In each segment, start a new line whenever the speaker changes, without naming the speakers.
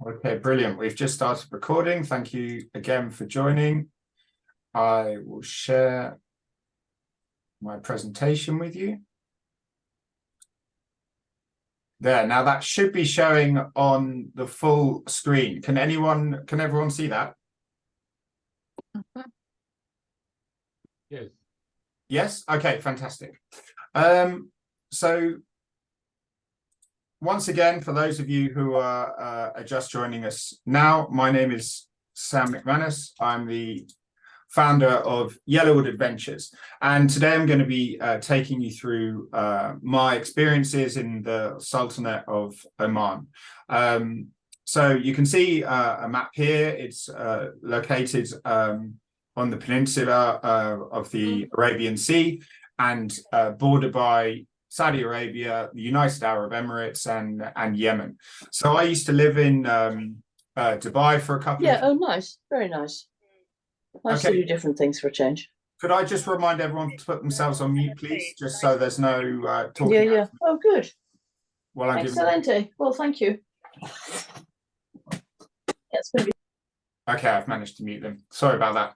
Okay, brilliant. We've just started recording. Thank you again for joining. I will share my presentation with you. There, now that should be showing on the full screen. Can everyone see that?
Yes.
Yes? Okay, fantastic. So once again, for those of you who are just joining us now, my name is Sam McManus. I'm the founder of YellowWood Adventures. And today I'm going to be taking you through my experiences in the Sultanate of Oman. So you can see a map here. It's located on the peninsula of the Arabian Sea and bordered by Saudi Arabia, the United Arab Emirates, and Yemen. So I used to live in Dubai for a couple of years.
Oh, nice. Very nice. Nice to do different things for a change.
Could I just remind everyone to put themselves on mute, please, just so there's no talking?
Yeah. Oh, good.
Well,
Excellent. Well, thank you. That's going to be.
Okay, I've managed to mute them. Sorry about that.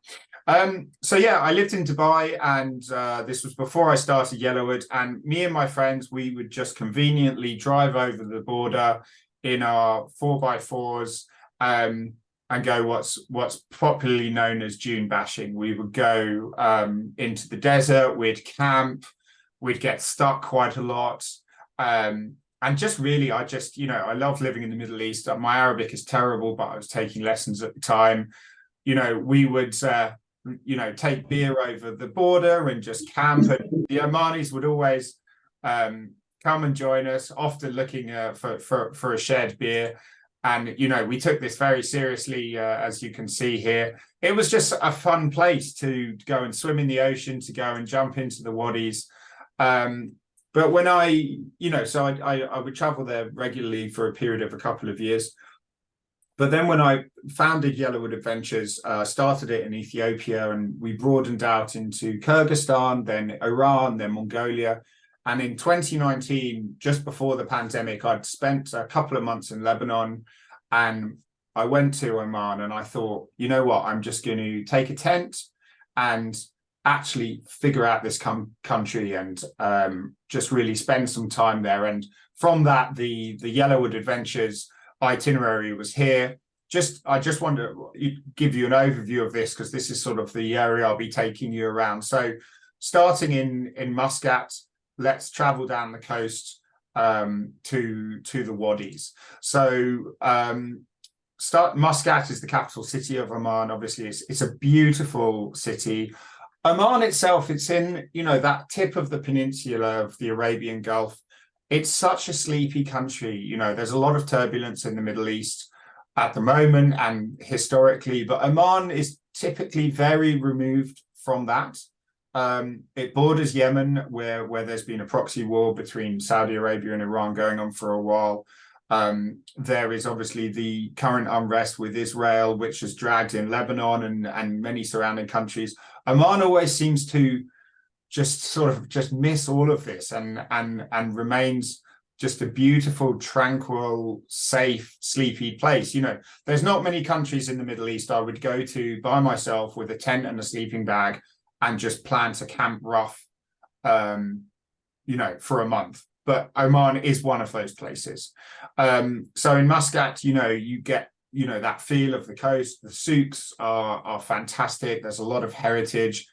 So yeah, I lived in Dubai, and this was before I started YellowWood. And me and my friends, we would just conveniently drive over the border in our 4x4s. And go what's popularly known as Dune bashing. We would go into the desert, we'd camp, we'd get stuck quite a lot. And just really, I love living in the Middle East. My Arabic is terrible, but I was taking lessons at the time. We would, take beer over the border and just camp. And the Omanis would always come and join us, often looking for a shared beer. And, we took this very seriously, as you can see here. It was just a fun place to go and swim in the ocean, to go and jump into the wadis. But when I would travel there regularly for a period of a couple of years. But then when I founded YellowWood Adventures, started it in Ethiopia, and we broadened out into Kyrgyzstan, then Iran, then Mongolia. And in 2019, just before the pandemic, I'd spent a couple of months in Lebanon, and I went to Oman, and I thought, you know what, I'm just going to take a tent and actually figure out this country and just really spend some time there. And from that, the YellowWood Adventures itinerary was here. I just want to give you an overview of this, because this is sort of the area I'll be taking you around. So starting in Muscat, let's travel down the coast to the wadis. So Muscat is the capital city of Oman. Obviously, it's a beautiful city. Oman itself, it's in that tip of the peninsula of the Arabian Gulf. It's such a sleepy country. There's a lot of turbulence in the Middle East at the moment and historically, but Oman is typically very removed from that. It borders Yemen, where there's been a proxy war between Saudi Arabia and Iran going on for a while. There is obviously the current unrest with Israel, which has dragged in Lebanon and many surrounding countries. Oman always seems to just miss all of this and remains just a beautiful, tranquil, safe, sleepy place. There's not many countries in the Middle East I would go to by myself with a tent and a sleeping bag and just plan to camp rough, for a month. But Oman is one of those places. So in Muscat, you get, that feel of the coast. The souks are fantastic. There's a lot of heritage.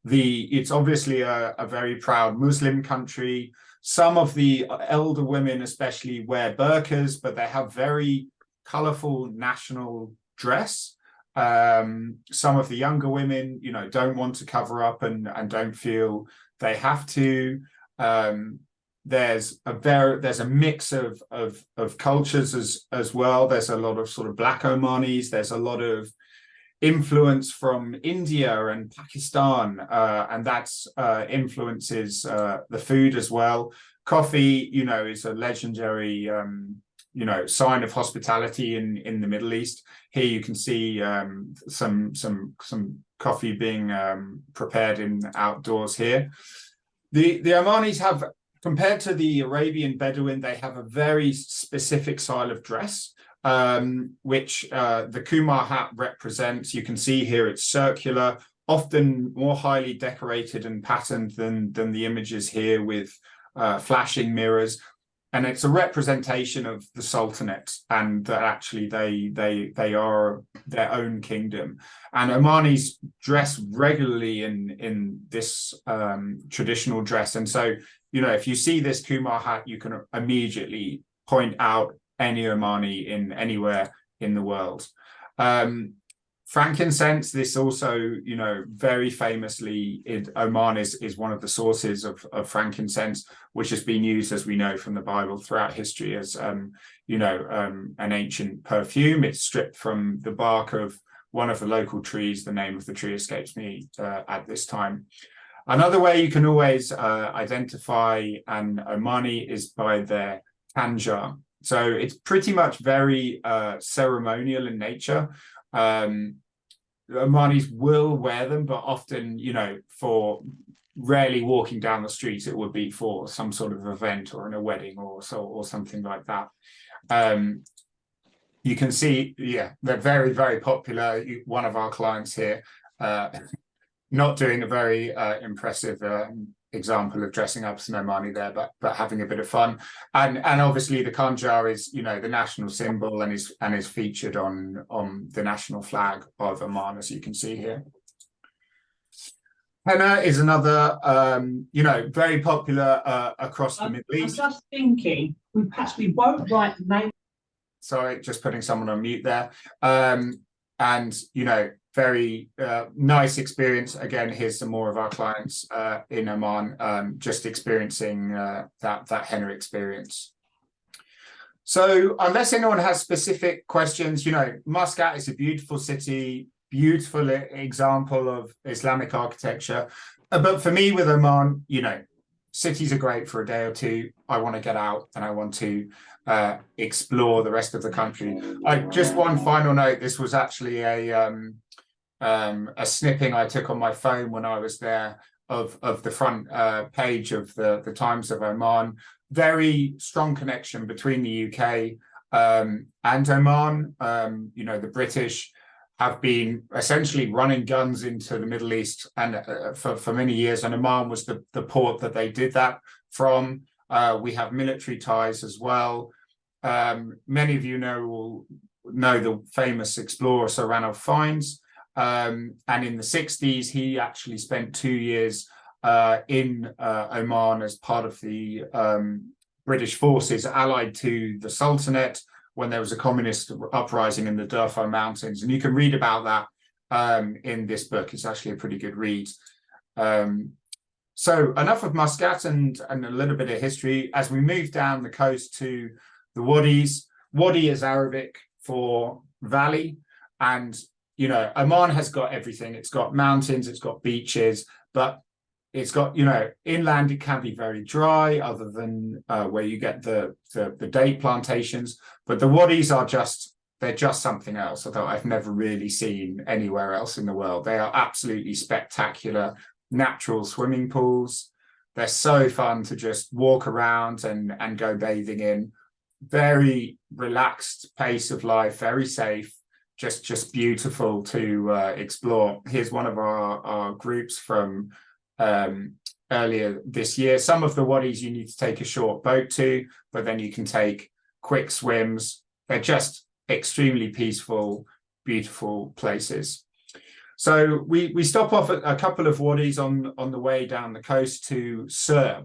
It's obviously a very proud Muslim country. Some of the elder women especially wear burqas, but they have very colorful national dress. Some of the younger women, don't want to cover up and don't feel they have to. There's a mix of cultures as well. There's a lot of sort of black Omanis. There's a lot of influence from India and Pakistan, and that's influences the food as well. Coffee, is a legendary sign of hospitality in the Middle East. Here you can see some coffee being prepared in outdoors here. The Omanis have, compared to the Arabian Bedouin, they have a very specific style of dress. which the Kumar hat represents. You can see here it's circular, often more highly decorated and patterned than the images here with flashing mirrors. And it's a representation of the Sultanate, and that actually they are their own kingdom. And Omanis dress regularly in this traditional dress. And so, you know, if you see this Kumar hat, you can immediately point out any Omani in anywhere in the world. Frankincense, this also, you know, very famously, Oman is one of the sources of frankincense, which has been used, as we know from the Bible, throughout history as, you know, an ancient perfume. It's stripped from the bark of one of the local trees. The name of the tree escapes me at this time. Another way you can always identify an Omani is by their khanjar. So it's pretty much very ceremonial in nature. Omanis will wear them, but often, you know, for rarely walking down the street, it would be for some sort of event or in a wedding or something like that. You can see, yeah, they're very, very popular. One of our clients here, not doing a very impressive example of dressing up as an Omani there, but having a bit of fun. And obviously the khanjar is, you know, the national symbol and is featured on the national flag of Oman, as you can see here. Henna is another, you know, very popular across the Middle East.
I'm just thinking, perhaps we won't write the name.
Sorry, just putting someone on mute there. And, you know, very nice experience. Again, here's some more of our clients in Oman, just experiencing that henna experience. So unless anyone has specific questions, you know, Muscat is a beautiful city, beautiful example of Islamic architecture. But for me with Oman, you know, cities are great for a day or two. I want to get out and I want to explore the rest of the country. Just one final note, this was actually a snipping I took on my phone when I was there of the front page of the Times of Oman. Very strong connection between the UK and Oman. You know, the British have been essentially running guns into the Middle East and for many years, and Oman was the port that they did that from. We have military ties as well. Many of you will know the famous explorer Sir Ranulph Fiennes. And in the 60s, he actually spent 2 years in Oman as part of the British forces allied to the Sultanate when there was a communist uprising in the Durfo Mountains. And you can read about that in this book. It's actually a pretty good read. So enough of Muscat and a little bit of history. As we move down the coast to the wadis, wadi is Arabic for valley, and you know, Oman has got everything. It's got mountains, it's got beaches, but it's got, you know, inland it can be very dry, other than where you get the date plantations. But the wadis are they're just something else that I've never really seen anywhere else in the world. They are absolutely spectacular natural swimming pools. They're so fun to just walk around and go bathing in. Very relaxed pace of life, very safe. Just beautiful to explore. Here's one of our groups from earlier this year. Some of the wadis you need to take a short boat to, but then you can take quick swims. They're just extremely peaceful, beautiful places. So we stop off at a couple of wadis on the way down the coast to Sur,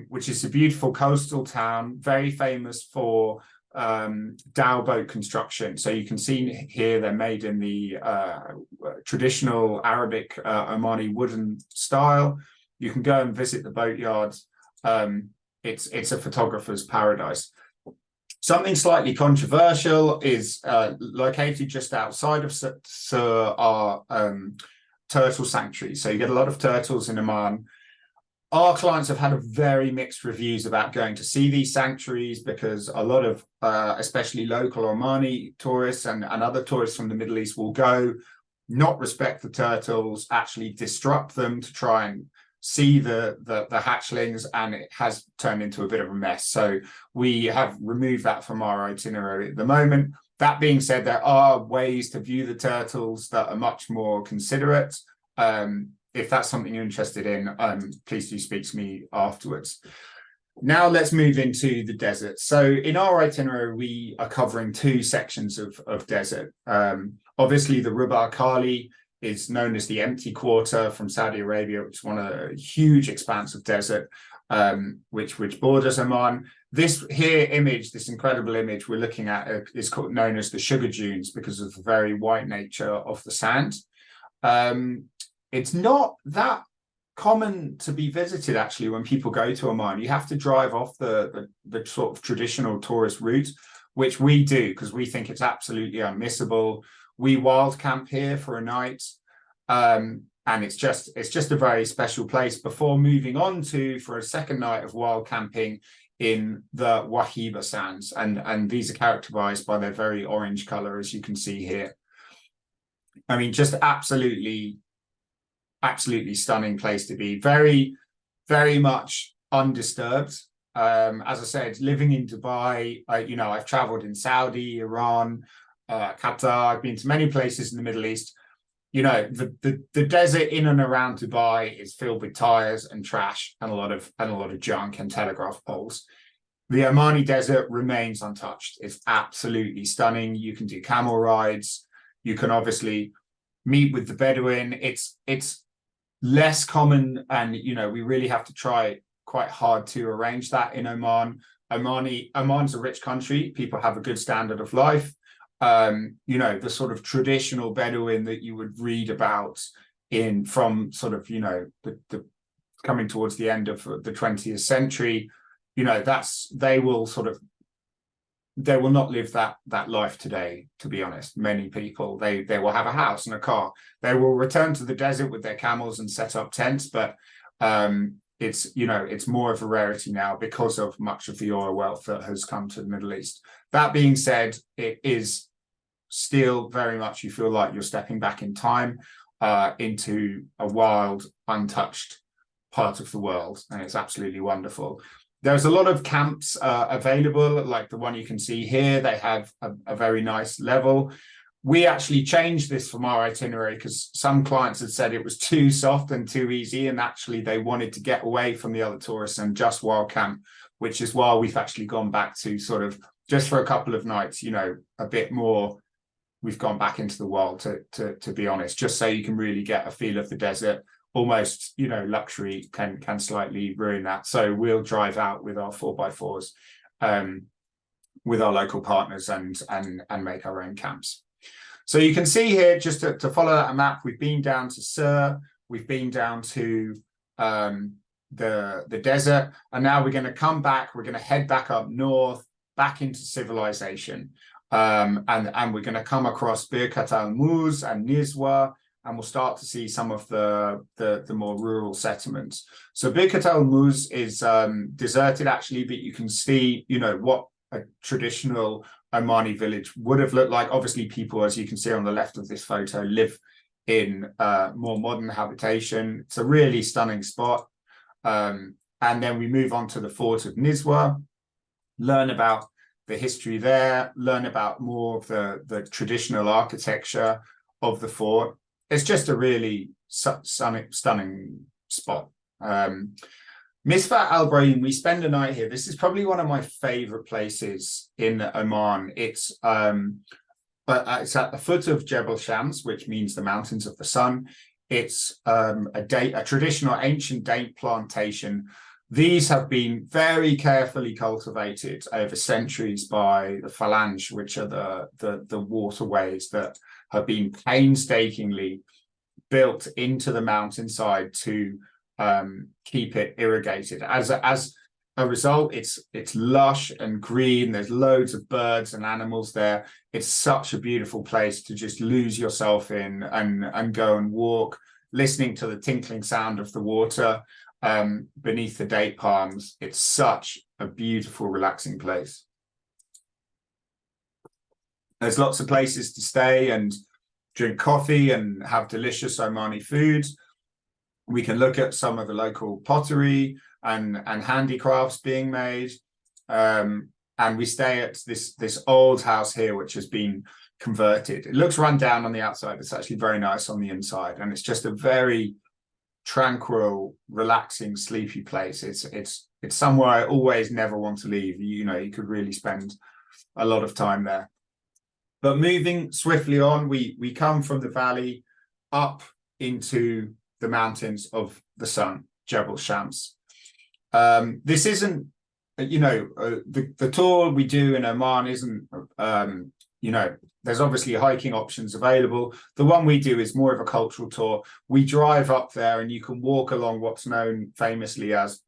which is a beautiful coastal town, very famous for dhow boat construction. So you can see here they're made in the traditional Arabic Omani wooden style. You can go and visit the boatyard. It's a photographer's paradise. Something slightly controversial is located just outside of Sur are turtle sanctuaries. So you get a lot of turtles in Oman. Our clients have had very mixed reviews about going to see these sanctuaries, because a lot of especially local Omani tourists and other tourists from the Middle East will go, not respect the turtles, actually disrupt them to try and see the hatchlings, and it has turned into a bit of a mess. So we have removed that from our itinerary at the moment. That being said, there are ways to view the turtles that are much more considerate. If that's something you're interested in, please do speak to me afterwards. Now let's move into the desert. So in our itinerary, we are covering two sections of desert. Obviously, the Rub' Khali is known as the empty quarter from Saudi Arabia, which is one of a huge expanse of desert, which borders Oman. This here image, this incredible image we're looking at, is known as the sugar dunes because of the very white nature of the sand. It's not that common to be visited actually when people go to Oman. You have to drive off the sort of traditional tourist route, which we do because we think it's absolutely unmissable. We wild camp here for a night, and it's just a very special place before moving on for a second night of wild camping in the Wahiba sands, and these are characterized by their very orange color, as you can see here. I mean, just absolutely stunning place to be. Very, very much undisturbed. As I said, living in Dubai, I've traveled in Saudi, Iran, Qatar. I've been to many places in the Middle East. The desert in and around Dubai is filled with tires and trash and a lot of junk and telegraph poles. The Omani desert remains untouched. It's absolutely stunning. You can do camel rides. You can obviously meet with the Bedouin. It's less common, and we really have to try quite hard to arrange that in Oman. Oman's a rich country. People have a good standard of life. The sort of traditional Bedouin that you would read about from sort of the coming towards the end of the 20th century, they will not live that life today, to be honest. Many people, they will have a house and a car. They will return to the desert with their camels and set up tents, but it's more of a rarity now because of much of the oil wealth that has come to the Middle East. That being said, it is still very much, you feel like you're stepping back in time into a wild, untouched part of the world, and it's absolutely wonderful. There's a lot of camps available, like the one you can see here. They have a very nice level. We actually changed this from our itinerary because some clients had said it was too soft and too easy, and actually they wanted to get away from the other tourists and just wild camp, which is why we've actually gone back to sort of just for a couple of nights, a bit more. We've gone back into the wild, to be honest, just so you can really get a feel of the desert. Almost, luxury can slightly ruin that. So we'll drive out with our 4x4s, with our local partners and make our own camps. So you can see here, just to follow that map, we've been down to Sur, we've been down to the desert, and now we're going to come back. We're going to head back up north, back into civilization, and we're going to come across Birkat al-Muz and Nizwa, and we'll start to see some of the more rural settlements. So Birkat al-Muz is deserted actually, but you can see, what a traditional Omani village would have looked like. Obviously, people, as you can see on the left of this photo, live in more modern habitation. It's a really stunning spot. And then we move on to the fort of Nizwa, learn about the history there, learn about more of the traditional architecture of the fort. It's just a really stunning spot. Misfat Al Brahim, we spend a night here. This is probably one of my favorite places in Oman. It's at the foot of Jebel Shams, which means the mountains of the sun. It's a traditional ancient date plantation. These have been very carefully cultivated over centuries by the falaj, which are the waterways that have been painstakingly built into the mountainside to keep it irrigated. As a result, it's lush and green. There's loads of birds and animals there. It's such a beautiful place to just lose yourself in and go and walk, listening to the tinkling sound of the water beneath the date palms. It's such a beautiful, relaxing place. There's lots of places to stay and drink coffee and have delicious Omani food. We can look at some of the local pottery and handicrafts being made. And we stay at this old house here, which has been converted. It looks run down on the outside. It's actually very nice on the inside. And it's just a very tranquil, relaxing, sleepy place. It's somewhere I always never want to leave. You know, you could really spend a lot of time there. But moving swiftly on, we come from the valley up into the mountains of the sun, Jebel Shams. This isn't, you know, the tour we do in Oman isn't, you know, there's obviously hiking options available. The one we do is more of a cultural tour. We drive up there and you can walk along what's known famously as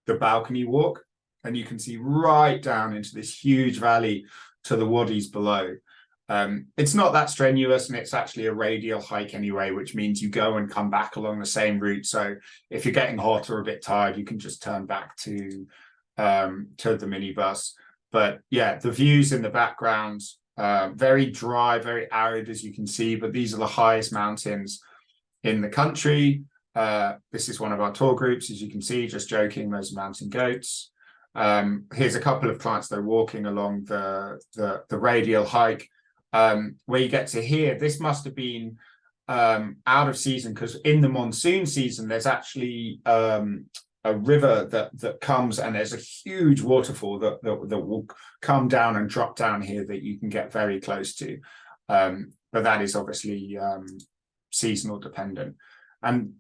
the balcony walk, and you can see right down into this huge valley to the wadis below. It's not that strenuous, and it's actually a radial hike anyway, which means you go and come back along the same route. So if you're getting hot or a bit tired, you can just turn back to the minibus. But yeah, the views in the background, very dry, very arid, as you can see, but these are the highest mountains in the country. This is one of our tour groups, as you can see, just joking, those mountain goats. Here's a couple of clients that are walking along the radial hike, where you get to hear, this must have been out of season, because in the monsoon season, there's actually a river that comes, and there's a huge waterfall that will come down and drop down here that you can get very close to. But that is obviously seasonal dependent. And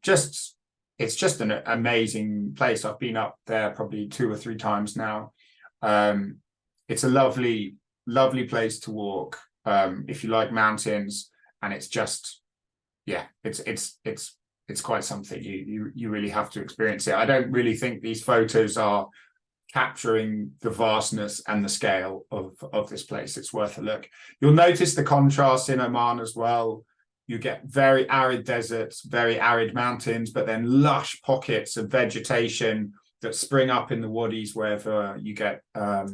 it's just an amazing place. I've been up there probably 2 or 3 times now. It's a lovely, lovely place to walk if you like mountains, and it's just, yeah, it's quite something. You really have to experience it. I don't really think these photos are capturing the vastness and the scale of this place. It's worth a look. You'll notice the contrast in Oman as well. You get very arid deserts, very arid mountains, but then lush pockets of vegetation that spring up in the wadis wherever you get a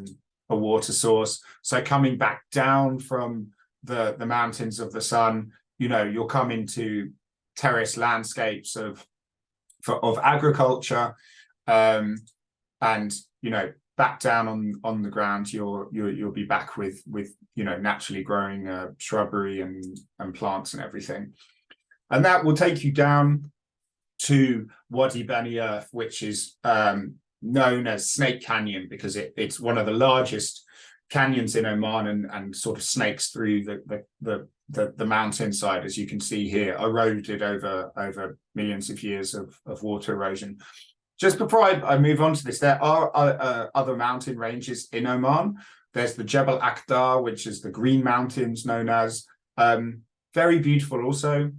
water source. So coming back down from the mountains of the sun, you know, you'll come into terrace landscapes of agriculture, and you know, back down on the ground, you'll be back with you know, naturally growing shrubbery and plants and everything. And that will take you down to Wadi Bani Earth, which is known as Snake Canyon, because it's one of the largest canyons in Oman, and sort of snakes through the mountainside, as you can see here, eroded over millions of years of water erosion. Just before I move on to this, there are other mountain ranges in Oman. There's the Jebel Akhdar, which is the Green Mountains, known as. Very beautiful also.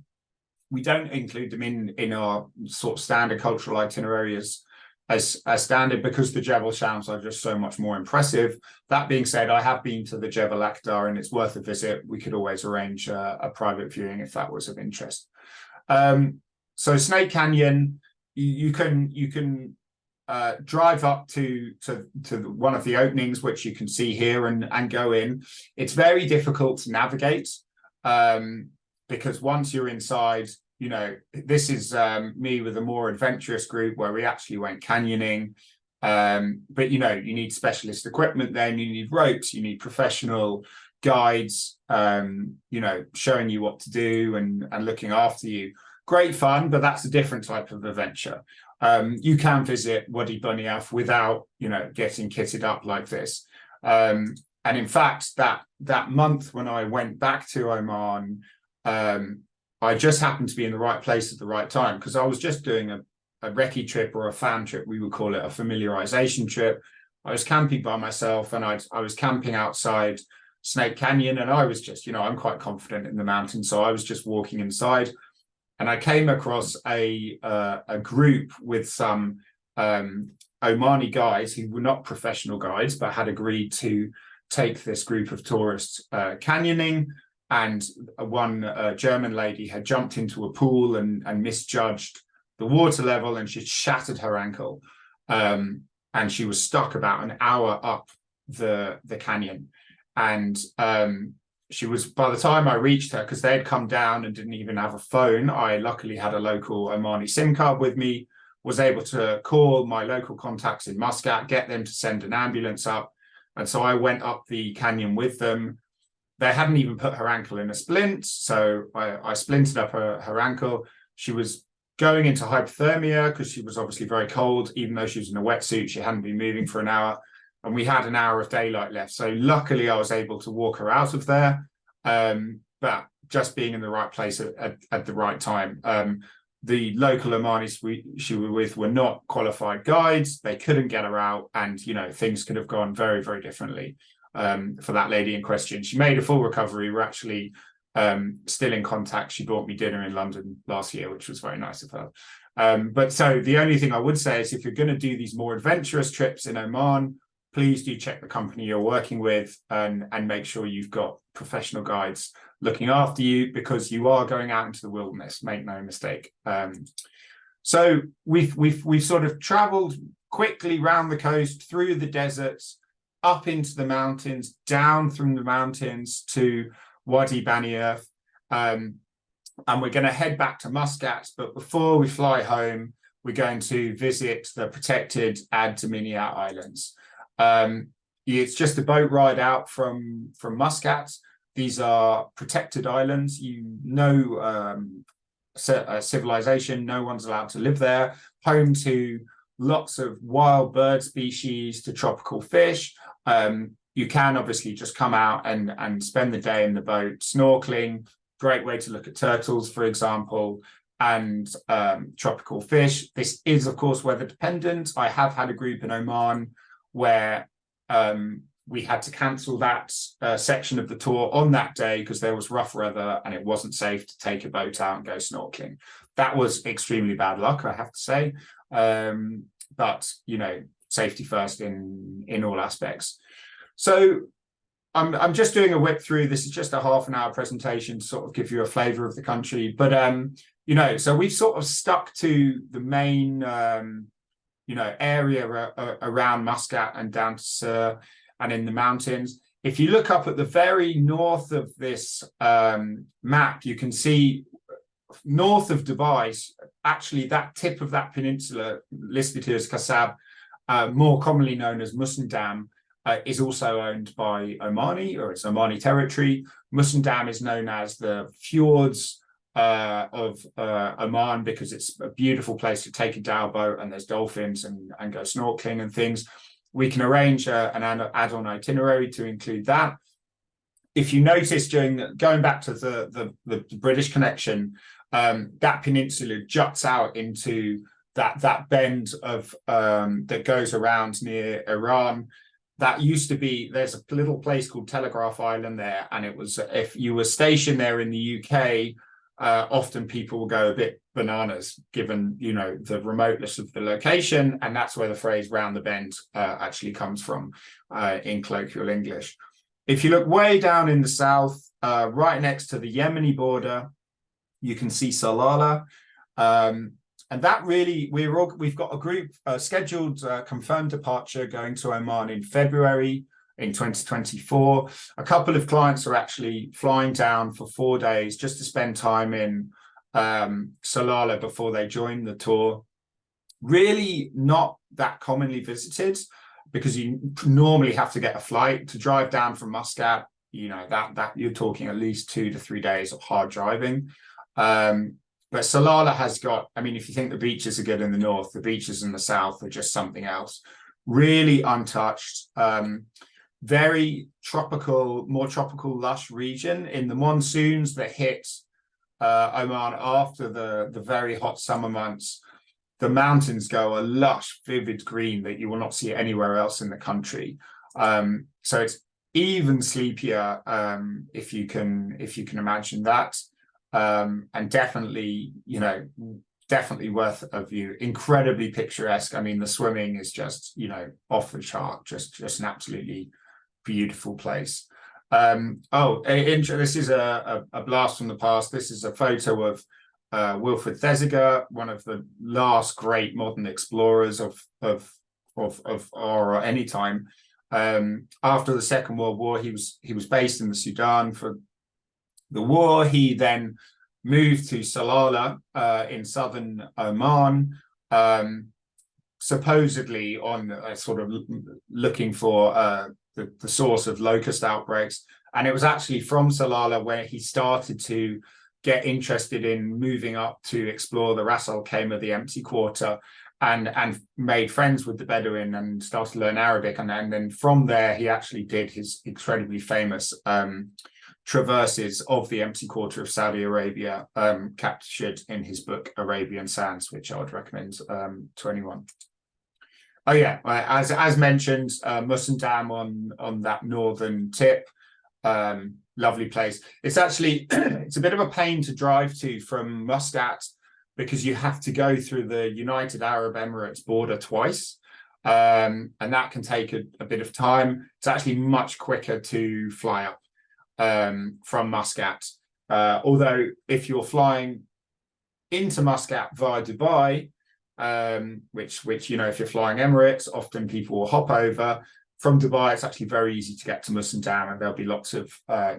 We don't include them in our sort of standard cultural itinerary as standard, because the Jebel Shams are just so much more impressive. That being said, I have been to the Jebel Akhdar, and it's worth a visit. We could always arrange a private viewing if that was of interest. So Snake Canyon, you can drive up to one of the openings, which you can see here, and go in. It's very difficult to navigate, because once you're inside, you know, this is me with a more adventurous group where we actually went canyoning. But, you know, you need specialist equipment then, you need ropes, you need professional guides, you know, showing you what to do and looking after you. Great fun, but that's a different type of adventure. You can visit Wadi Bani Earth without, you know, getting kitted up like this. And in fact, that month when I went back to Oman, I just happened to be in the right place at the right time, because I was just doing a recce trip, or a fan trip, we would call it, a familiarization trip. I was camping by myself, and I was camping outside Snake Canyon, and I was just, you know, I'm quite confident in the mountain, so I was just walking inside, and I came across a group with some Omani guys who were not professional guides, but had agreed to take this group of tourists canyoning. And one German lady had jumped into a pool and misjudged the water level, and she shattered her ankle, and she was stuck about an hour up the canyon. And she was, by the time I reached her, because they had come down and didn't even have a phone, I luckily had a local Omani SIM card with me, was able to call my local contacts in Muscat, get them to send an ambulance up. And so I went up the canyon with them. They hadn't even put her ankle in a splint, so I splinted up her ankle. She was going into hypothermia because she was obviously very cold, even though she was in a wetsuit. She hadn't been moving for an hour, and we had an hour of daylight left. So luckily I was able to walk her out of there, but just being in the right place at the right time. The local Omanis she was with were not qualified guides. They couldn't get her out, and things could have gone very, very differently for that lady in question. She made a full recovery. We're actually still in contact. She bought me dinner in London last year, which was very nice of her. But so the only thing I would say is, if you're going to do these more adventurous trips in Oman, please do check the company you're working with and make sure you've got professional guides looking after you, because you are going out into the wilderness, make no mistake. So we've sort of traveled quickly round the coast, through the deserts, up into the mountains, down through the mountains to Wadi Baniyaf, and we're going to head back to Muscat. But before we fly home, we're going to visit the protected Ad Daminiat Islands. It's just a boat ride out from Muscat. These are protected islands. Civilization, no one's allowed to live there. Home to lots of wild bird species, to tropical fish. You can obviously just come out and spend the day in the boat snorkeling. Great way to look at turtles, for example, and tropical fish. This is, of course, weather dependent. I have had a group in Oman where we had to cancel that section of the tour on that day because there was rough weather and it wasn't safe to take a boat out and go snorkeling. That was extremely bad luck, I have to say. But safety first in all aspects. So I'm just doing a whip through. This is just a half an hour presentation to sort of give you a flavor of the country. But so we've sort of stuck to the main area around Muscat and down to Sur and in the mountains. If you look up at the very north of this map, you can see north of Dubai, actually that tip of that peninsula listed here as Kasab, more commonly known as Musandam, is also owned by Omani, or it's Omani territory. Musandam is known as the fjords of Oman because it's a beautiful place to take a dhow boat, and there's dolphins and go snorkeling and things. We can arrange an add-on itinerary to include that. If you notice, going back to the British connection, that peninsula juts out into that bend of that goes around near Iran. That used to be, there's a little place called Telegraph Island there, and it was, if you were stationed there in the UK, often people will go a bit bananas given the remoteness of the location, and that's where the phrase round the bend actually comes from in colloquial English. If you look way down in the south, right next to the Yemeni border, you can see Salalah. And that really, we've got a group scheduled confirmed departure going to Oman in February in 2024. A couple of clients are actually flying down for 4 days just to spend time in Salalah before they join the tour. Really not that commonly visited, because you normally have to get a flight to drive down from Muscat. That you're talking at least 2 to 3 days of hard driving. But Salalah has got, if you think the beaches are good in the north, the beaches in the south are just something else. Really untouched, very tropical, more tropical, lush region. In the monsoons that hit Oman after the very hot summer months, the mountains go a lush, vivid green that you will not see anywhere else in the country. So it's even sleepier, if you can imagine that. And definitely worth a view. Incredibly picturesque. The swimming is just off the chart. Just an absolutely beautiful place. This is a blast from the past. This is a photo of Wilfred Thesiger, one of the last great modern explorers of our any time. After the Second World War, he was based in the Sudan for the war. He then moved to Salalah in southern Oman, supposedly on sort of looking for the source of locust outbreaks. And it was actually from Salalah where he started to get interested in moving up to explore the Ras Al Khaimah, the empty quarter, and made friends with the Bedouin and started to learn Arabic. And then from there, he actually did his incredibly famous traverses of the empty quarter of Saudi Arabia, captured in his book Arabian Sands, which I would recommend to anyone. Oh yeah, as mentioned, Musandam on that northern tip, lovely place. It's actually it's a bit of a pain to drive to from Muscat, because you have to go through the United Arab Emirates border twice, and that can take a bit of time. It's actually much quicker to fly up from Muscat, although if you're flying into Muscat via Dubai, which you know, if you're flying Emirates, often people will hop over. From Dubai, it's actually very easy to get to Musandam, and there'll be lots of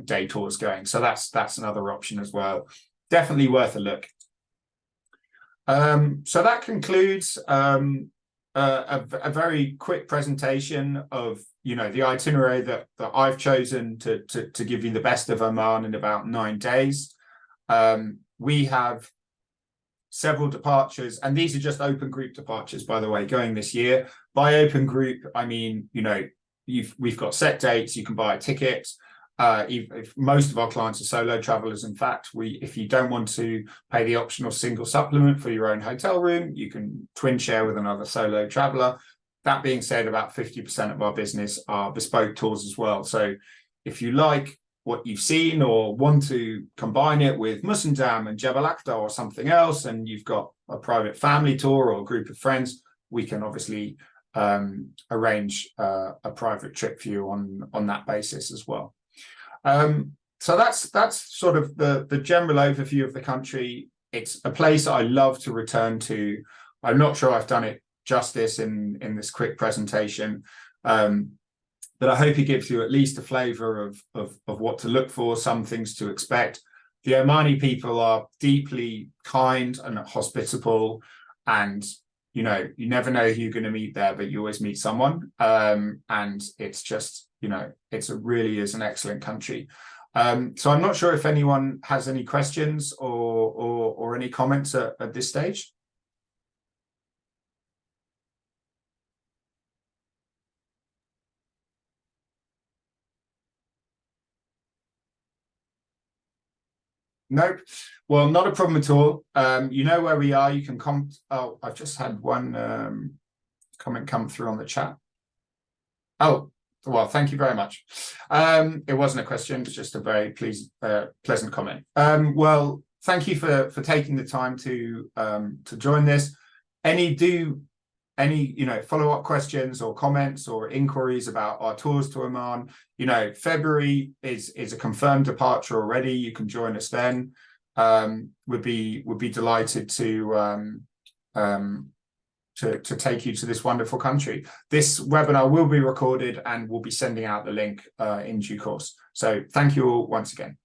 day tours going. So that's another option as well. Definitely worth a look. So that concludes a very quick presentation of, you know, the itinerary that I've chosen to give you the best of Oman in about 9 days. We have several departures, and these are just open group departures, by the way, going this year. By open group, I mean, you know, we've got set dates. You can buy a ticket. If most of our clients are solo travelers, in fact, if you don't want to pay the optional single supplement for your own hotel room, you can twin share with another solo traveler. That being said, about 50% of our business are bespoke tours as well. So if you like what you've seen or want to combine it with Musandam and Jebel Akhdar or something else, and you've got a private family tour or a group of friends, we can obviously arrange a private trip for you on that basis as well. So that's sort of the general overview of the country. It's a place I love to return to. I'm not sure I've done it justice in this quick presentation, but I hope it gives you at least a flavor of what to look for, some things to expect. The Omani people are deeply kind and hospitable, and you know, you never know who you're going to meet there, but you always meet someone. And it's just, you know, really is an excellent country. So I'm not sure if anyone has any questions or any comments at this stage. Nope. Well, not a problem at all. You know where we are. You can comment. Oh, I've just had one comment come through on the chat. Oh, well, thank you very much. It wasn't a question, it's just a very pleasant comment. Well, thank you for taking the time to join this. Any you know, follow-up questions or comments or inquiries about our tours to Oman, you know, February is a confirmed departure already. You can join us then. Would be delighted to take you to this wonderful country. This webinar will be recorded and we'll be sending out the link in due course. So thank you all once again.